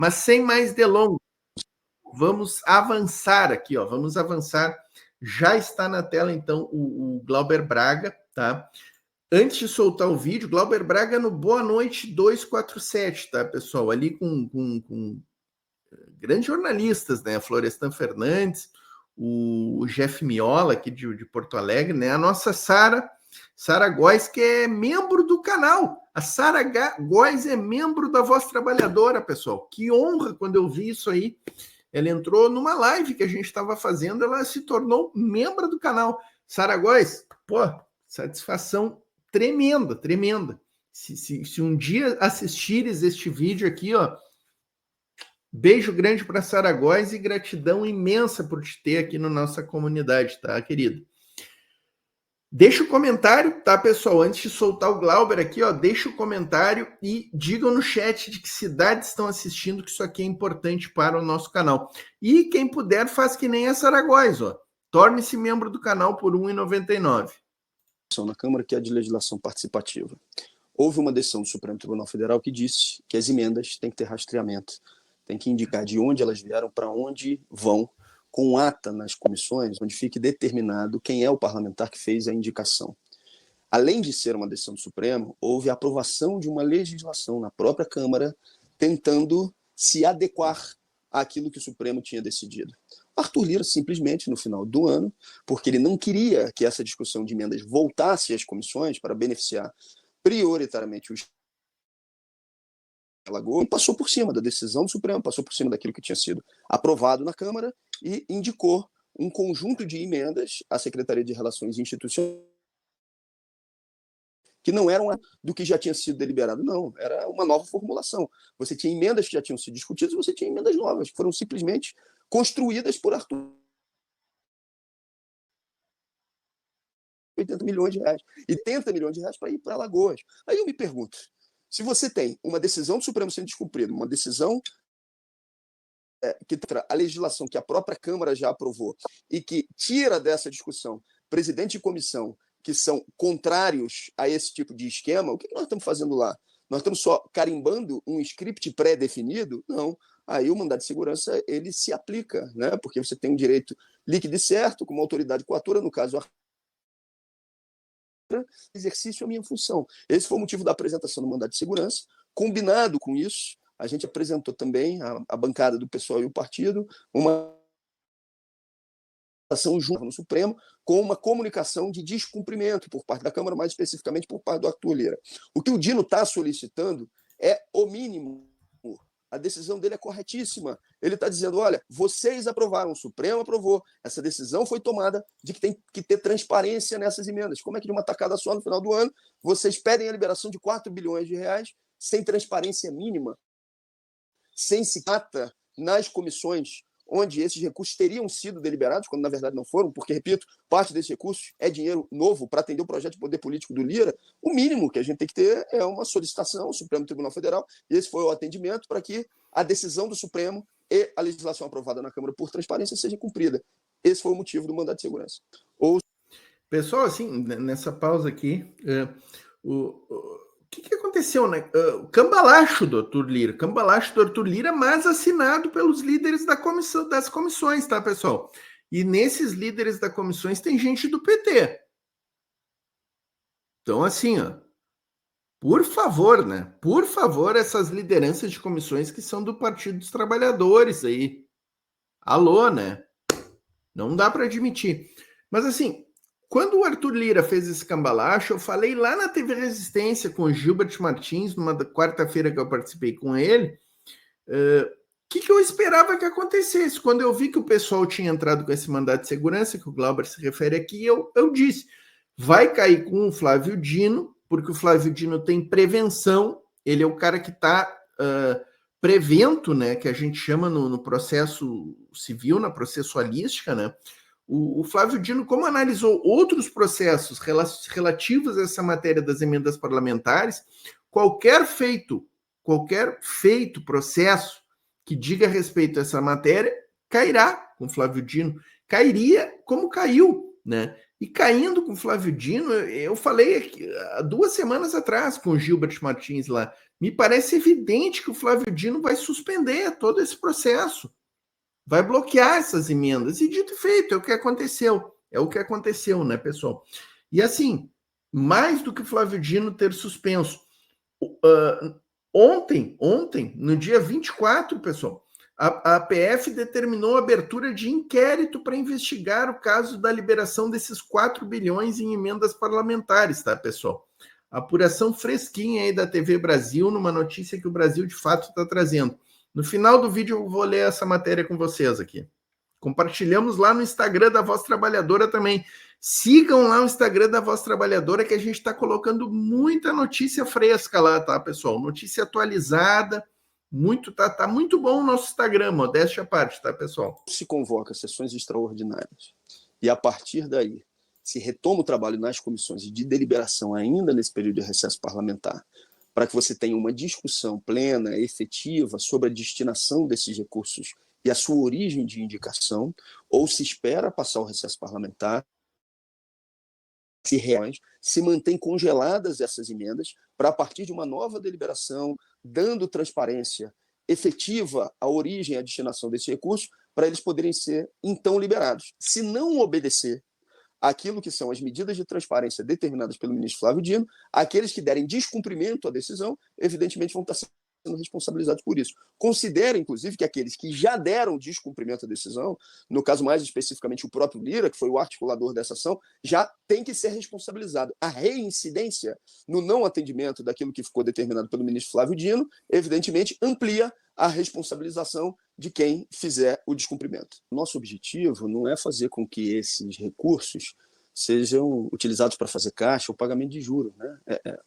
Mas sem mais delongas, vamos avançar aqui, ó. Vamos avançar. Já está na tela, então, o Glauber Braga, tá? Antes de soltar o vídeo, Glauber Braga no Boa Noite 247, tá, pessoal? Ali com grandes jornalistas, né? Florestan Fernandes, o Jeff Miola, aqui de Porto Alegre, né? A nossa Sara Góes, que é membro do canal. A Sara Góes é membro da Voz Trabalhadora, pessoal. Que honra quando eu vi isso aí. Ela entrou numa live que a gente estava fazendo, ela se tornou membro do canal. Sara Góes, pô, satisfação tremenda, tremenda. Se um dia assistires este vídeo aqui, ó, beijo grande para Sara Góes e gratidão imensa por te ter aqui na nossa comunidade, tá, querido? Deixa o comentário, tá, pessoal? Antes de soltar o Glauber aqui, ó, deixa o comentário e digam no chat de que cidades estão assistindo, que isso aqui é importante para o nosso canal. E quem puder, faz que nem a Sara Góes, ó. Torne-se membro do canal por R$ 1,99. Na Câmara, que é a de legislação participativa. Houve uma decisão do Supremo Tribunal Federal que disse que as emendas têm que ter rastreamento, tem que indicar de onde elas vieram, para onde vão, com ata nas comissões, onde fique determinado quem é o parlamentar que fez a indicação. Além de ser uma decisão do Supremo, houve a aprovação de uma legislação na própria Câmara tentando se adequar àquilo que o Supremo tinha decidido. Arthur Lira, simplesmente, no final do ano, porque ele não queria que essa discussão de emendas voltasse às comissões para beneficiar prioritariamente os Alagoas, passou por cima da decisão do Supremo, passou por cima daquilo que tinha sido aprovado na Câmara e indicou um conjunto de emendas à Secretaria de Relações Institucionais que não eram do que já tinha sido deliberado, não. Era uma nova formulação. Você tinha emendas que já tinham sido discutidas e você tinha emendas novas, que foram simplesmente construídas por Arthur. 80 milhões de reais. E 30 milhões de reais para ir para Alagoas. Aí eu me pergunto, se você tem uma decisão do Supremo sendo descumprida, uma decisão que a legislação que a própria Câmara já aprovou e que tira dessa discussão presidente de comissão que são contrários a esse tipo de esquema, o que nós estamos fazendo lá? Nós estamos só carimbando um script pré-definido? Não. Aí o mandado de segurança ele se aplica, né? Porque você tem um direito líquido e certo, como autoridade coatora, no caso a exercício é a minha função. Esse foi o motivo da apresentação do mandado de segurança. Combinado com isso, a gente apresentou também, a bancada do pessoal e o partido, uma ação junto no Supremo com uma comunicação de descumprimento por parte da Câmara, mais especificamente por parte do Arthur Lira. O que o Dino está solicitando é o mínimo. A decisão dele é corretíssima. Ele está dizendo, olha, vocês aprovaram, o Supremo aprovou, essa decisão foi tomada de que tem que ter transparência nessas emendas. Como é que de uma tacada só no final do ano, vocês pedem a liberação de 4 bilhões de reais sem transparência mínima, sem se ata nas comissões onde esses recursos teriam sido deliberados, quando na verdade não foram, porque, repito, parte desses recursos é dinheiro novo para atender o projeto de poder político do Lira. O mínimo que a gente tem que ter é uma solicitação ao Supremo Tribunal Federal, e esse foi o atendimento para que a decisão do Supremo e a legislação aprovada na Câmara por transparência seja cumprida. Esse foi o motivo do mandado de segurança. Pessoal, assim, nessa pausa aqui, o que aconteceu, né? O cambalacho do Arthur Lira, mas assinado pelos líderes das comissões, tá, pessoal? E nesses líderes das comissões tem gente do PT. Então, assim, ó, por favor, né? Por favor, essas lideranças de comissões que são do Partido dos Trabalhadores aí. Alô, né? Não dá para admitir. Mas, assim, quando o Arthur Lira fez esse cambalacho, eu falei lá na TV Resistência com o Gilbert Martins, numa quarta-feira que eu participei com ele, que eu esperava que acontecesse. Quando eu vi que o pessoal tinha entrado com esse mandado de segurança, que o Glauber se refere aqui, eu disse, vai cair com o Flávio Dino, porque o Flávio Dino tem prevenção, ele é o cara que está prevento, né, que a gente chama no processo civil, na processualística, né? O Flávio Dino, como analisou outros processos relativos a essa matéria das emendas parlamentares, qualquer feito, processo que diga respeito a essa matéria, cairá com Flávio Dino. Cairia como caiu, né? E caindo com o Flávio Dino, eu falei aqui, há 2 semanas atrás com o Gilbert Martins lá, me parece evidente que o Flávio Dino vai suspender todo esse processo, vai bloquear essas emendas. E dito e feito, é o que aconteceu. É o que aconteceu, né, pessoal? E assim, mais do que o Flávio Dino ter suspenso, ontem, no dia 24, pessoal, a PF determinou a abertura de inquérito para investigar o caso da liberação desses 4 bilhões em emendas parlamentares, tá, pessoal? Apuração fresquinha aí da TV Brasil, numa notícia que o Brasil de fato está trazendo. No final do vídeo eu vou ler essa matéria com vocês aqui. Compartilhamos lá no Instagram da Voz Trabalhadora também. Sigam lá o Instagram da Voz Trabalhadora, que a gente está colocando muita notícia fresca lá, tá, pessoal? Notícia atualizada. Tá muito bom o nosso Instagram, modéstia à parte, tá, pessoal? Se convoca sessões extraordinárias e, a partir daí, se retoma o trabalho nas comissões de deliberação ainda nesse período de recesso parlamentar, para que você tenha uma discussão plena, efetiva, sobre a destinação desses recursos e a sua origem de indicação, ou se espera passar o recesso parlamentar, se mantém congeladas essas emendas para, a partir de uma nova deliberação, dando transparência efetiva à origem e à destinação desses recursos, para eles poderem ser, então, liberados. Se não obedecer aquilo que são as medidas de transparência determinadas pelo ministro Flávio Dino, aqueles que derem descumprimento à decisão, evidentemente, vão estar sendo responsabilizados por isso. Considero, inclusive, que aqueles que já deram descumprimento à decisão, no caso mais especificamente o próprio Lira, que foi o articulador dessa ação, já tem que ser responsabilizado. A reincidência no não atendimento daquilo que ficou determinado pelo ministro Flávio Dino, evidentemente, amplia a responsabilização de quem fizer o descumprimento. Nosso objetivo não é fazer com que esses recursos sejam utilizados para fazer caixa ou pagamento de juros, né?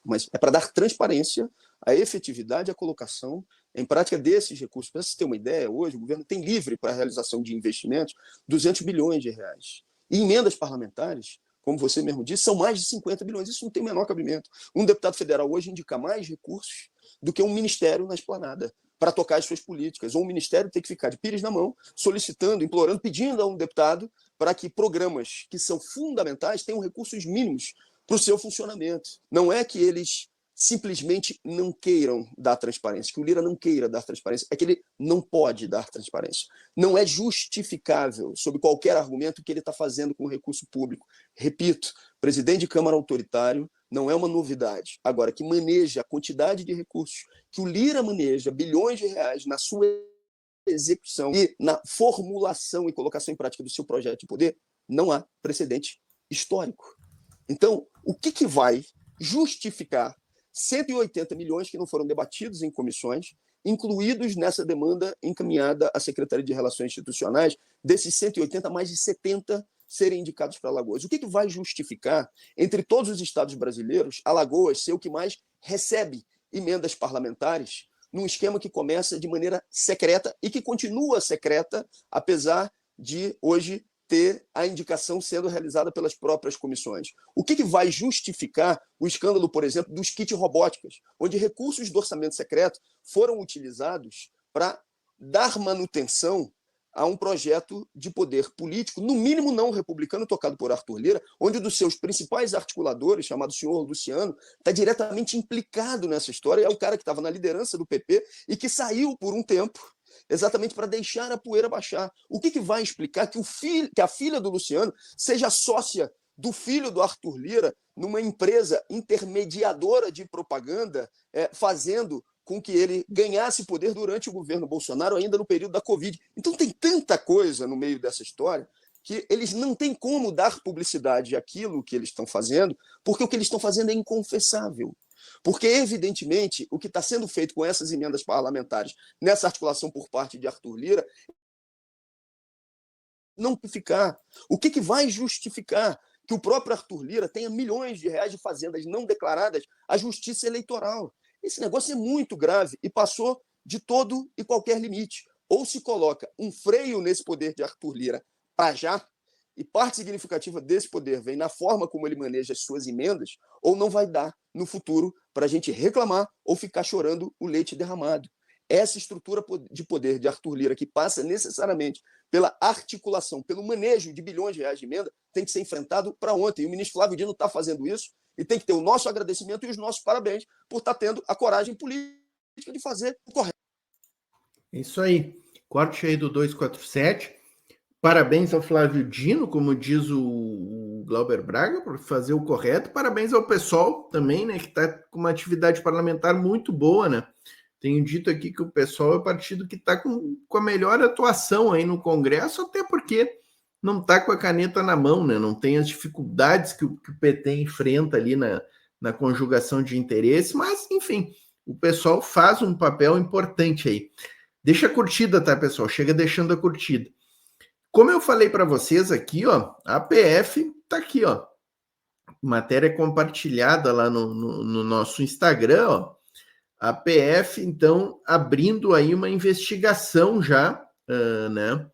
Mas é para dar transparência à efetividade e à colocação em prática desses recursos. Para você ter uma ideia, hoje o governo tem livre para a realização de investimentos 200 bilhões de reais. E emendas parlamentares, como você mesmo disse, são mais de 50 bilhões. Isso não tem o menor cabimento. Um deputado federal hoje indica mais recursos do que um ministério na esplanada para tocar as suas políticas. Ou um ministério tem que ficar de pires na mão, solicitando, implorando, pedindo a um deputado para que programas que são fundamentais tenham recursos mínimos para o seu funcionamento. Não é que eles simplesmente não queiram dar transparência, que o Lira não queira dar transparência, é que ele não pode dar transparência. Não é justificável, sob qualquer argumento, o que ele está fazendo com o recurso público. Repito, presidente de Câmara autoritário não é uma novidade. Agora, que maneja a quantidade de recursos que o Lira maneja, bilhões de reais, na sua execução e na formulação e colocação em prática do seu projeto de poder, não há precedente histórico. Então, o que vai justificar 180 milhões que não foram debatidos em comissões, incluídos nessa demanda encaminhada à Secretaria de Relações Institucionais, desses 180, mais de 70 serem indicados para Alagoas? O que vai justificar, entre todos os estados brasileiros, Alagoas ser o que mais recebe emendas parlamentares, num esquema que começa de maneira secreta e que continua secreta, apesar de hoje ter a indicação sendo realizada pelas próprias comissões? O que vai justificar o escândalo, por exemplo, dos kits robóticas, onde recursos do orçamento secreto foram utilizados para dar manutenção a um projeto de poder político, no mínimo não republicano, tocado por Arthur Lira, onde um dos seus principais articuladores, chamado senhor Luciano, está diretamente implicado nessa história, é o cara que estava na liderança do PP e que saiu por um tempo, exatamente para deixar a poeira baixar. O que vai explicar que a filha do Luciano seja sócia do filho do Arthur Lira numa empresa intermediadora de propaganda, fazendo com que ele ganhasse poder durante o governo Bolsonaro, ainda no período da Covid? Então tem tanta coisa no meio dessa história que eles não têm como dar publicidade àquilo que eles estão fazendo, porque o que eles estão fazendo é inconfessável. Porque, evidentemente, o que está sendo feito com essas emendas parlamentares, nessa articulação por parte de Arthur Lira, não ficar. O que vai justificar que o próprio Arthur Lira tenha milhões de reais de fazendas não declaradas à Justiça Eleitoral? Esse negócio é muito grave e passou de todo e qualquer limite. Ou se coloca um freio nesse poder de Arthur Lira para já, e parte significativa desse poder vem na forma como ele maneja as suas emendas, ou não vai dar no futuro para a gente reclamar ou ficar chorando o leite derramado. essa estrutura de poder de Arthur Lira, que passa necessariamente pela articulação, pelo manejo de bilhões de reais de emenda, tem que ser enfrentado para ontem. E o ministro Flávio Dino está fazendo isso e tem que ter o nosso agradecimento e os nossos parabéns por estar tendo a coragem política de fazer o correto. Isso aí. Corte aí do 247. Parabéns ao Flávio Dino, como diz o Glauber Braga, por fazer o correto. Parabéns ao PSOL também, né, que está com uma atividade parlamentar muito boa, né? Tenho dito aqui que o PSOL é o partido que está com a melhor atuação aí no Congresso, até porque não está com a caneta na mão, né? Não tem as dificuldades que o PT enfrenta ali na conjugação de interesses, mas, enfim, o PSOL faz um papel importante aí. Deixa a curtida, tá, pessoal? Chega deixando a curtida. Como eu falei para vocês aqui, ó, a PF tá aqui, ó. Matéria compartilhada lá no nosso Instagram, ó. A PF, então, abrindo aí uma investigação já, né?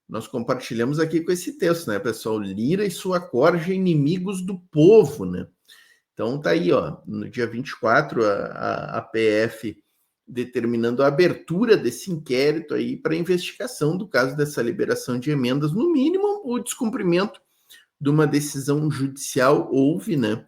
Nós compartilhamos aqui com esse texto, né, pessoal? Lira e sua corja inimigos do povo, né? Então tá aí, ó, no dia 24, a PF determinando a abertura desse inquérito aí para investigação do caso dessa liberação de emendas, no mínimo o descumprimento de uma decisão judicial houve, né?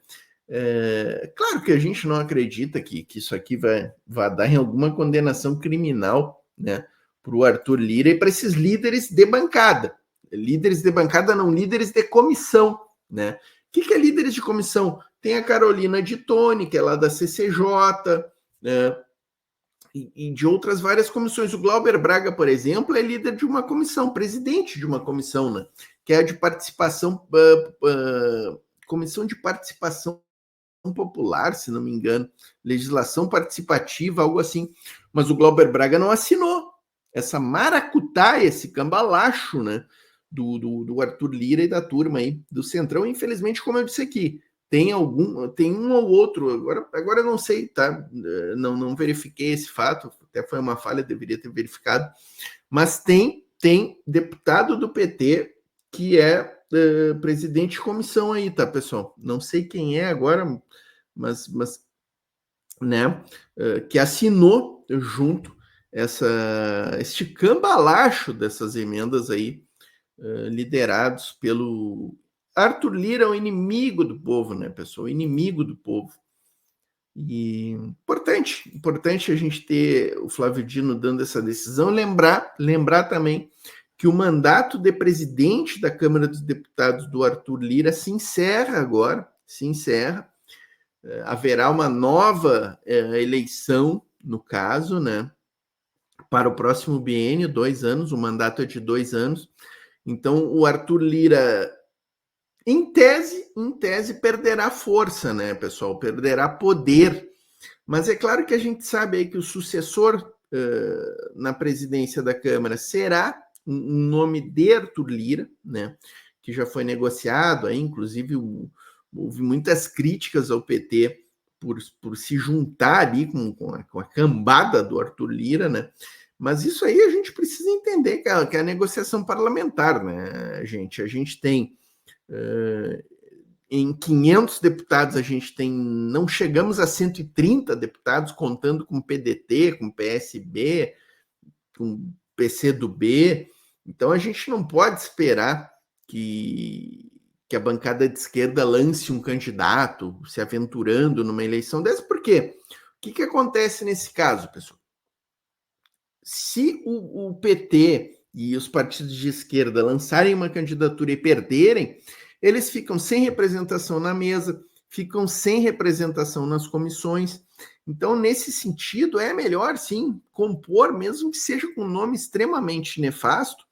Claro que a gente não acredita que isso aqui vai dar em alguma condenação criminal, né, para o Arthur Lira e para esses líderes de bancada. Líderes de bancada, não, líderes de comissão, né? O que é líderes de comissão? Tem a Carolina de Tone, que é lá da CCJ, né? E de outras várias comissões. O Glauber Braga, por exemplo, é líder de uma comissão, presidente de uma comissão, né? Que é a de participação, comissão de participação popular, se não me engano, legislação participativa, algo assim. Mas o Glauber Braga não assinou essa maracutaia, esse cambalacho, né, do Arthur Lira e da turma aí do Centrão. Infelizmente, como eu disse aqui, tem um ou outro, agora eu não sei, tá? Não verifiquei esse fato, até foi uma falha, deveria ter verificado, mas tem deputado do PT que é presidente de comissão aí, tá, pessoal? Não sei quem é agora, mas né, que assinou junto este cambalacho dessas emendas aí, liderados pelo Arthur Lira, o inimigo do povo, né, pessoal? O inimigo do povo. E importante a gente ter o Flávio Dino dando essa decisão, lembrar também que o mandato de presidente da Câmara dos Deputados do Arthur Lira se encerra agora, haverá uma nova eleição, no caso, né, para o próximo biênio, 2 anos, o mandato é de 2 anos, então o Arthur Lira, em tese perderá força, né, pessoal, perderá poder, mas é claro que a gente sabe aí que o sucessor na presidência da Câmara será um nome de Arthur Lira, né, que já foi negociado, aí, inclusive houve muitas críticas ao PT por se juntar ali com a cambada do Arthur Lira, né, mas isso aí a gente precisa entender que é a negociação parlamentar, né, gente? A gente tem em 500 deputados, a gente tem, não chegamos a 130 deputados, contando com PDT, com PSB, com PCdoB. Então, a gente não pode esperar que a bancada de esquerda lance um candidato se aventurando numa eleição dessa, por quê? O que acontece nesse caso, pessoal? Se o PT e os partidos de esquerda lançarem uma candidatura e perderem, eles ficam sem representação na mesa, ficam sem representação nas comissões. Então, nesse sentido, é melhor, sim, compor, mesmo que seja com um nome extremamente nefasto,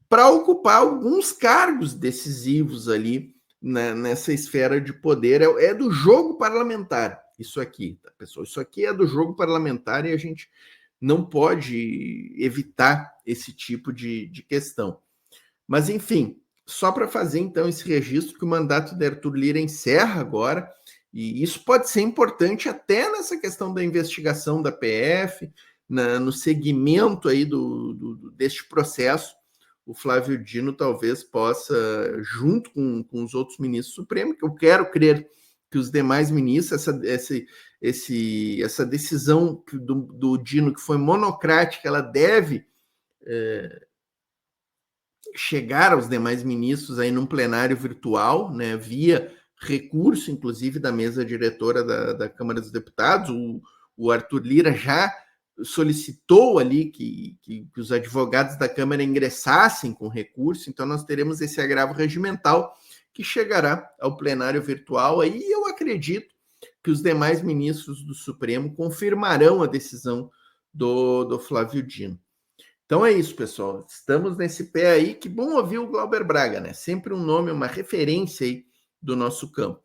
para ocupar alguns cargos decisivos ali nessa esfera de poder. É do jogo parlamentar, isso aqui, tá, pessoal? Isso aqui é do jogo parlamentar e a gente não pode evitar esse tipo de questão. Mas, enfim, só para fazer, então, esse registro que o mandato de Arthur Lira encerra agora, e isso pode ser importante até nessa questão da investigação da PF, no segmento aí deste processo, o Flávio Dino talvez possa, junto com os outros ministros supremos, que eu quero crer que os demais ministros, essa decisão do Dino, que foi monocrática, ela deve chegar aos demais ministros aí num plenário virtual, né, via recurso, inclusive, da mesa diretora da Câmara dos Deputados. O Arthur Lira já solicitou ali que os advogados da Câmara ingressassem com recurso, então nós teremos esse agravo regimental que chegará ao plenário virtual. Aí eu acredito que os demais ministros do Supremo confirmarão a decisão do Flávio Dino. Então é isso, pessoal. Estamos nesse pé aí. Que bom ouvir o Glauber Braga, né? Sempre um nome, uma referência aí do nosso campo.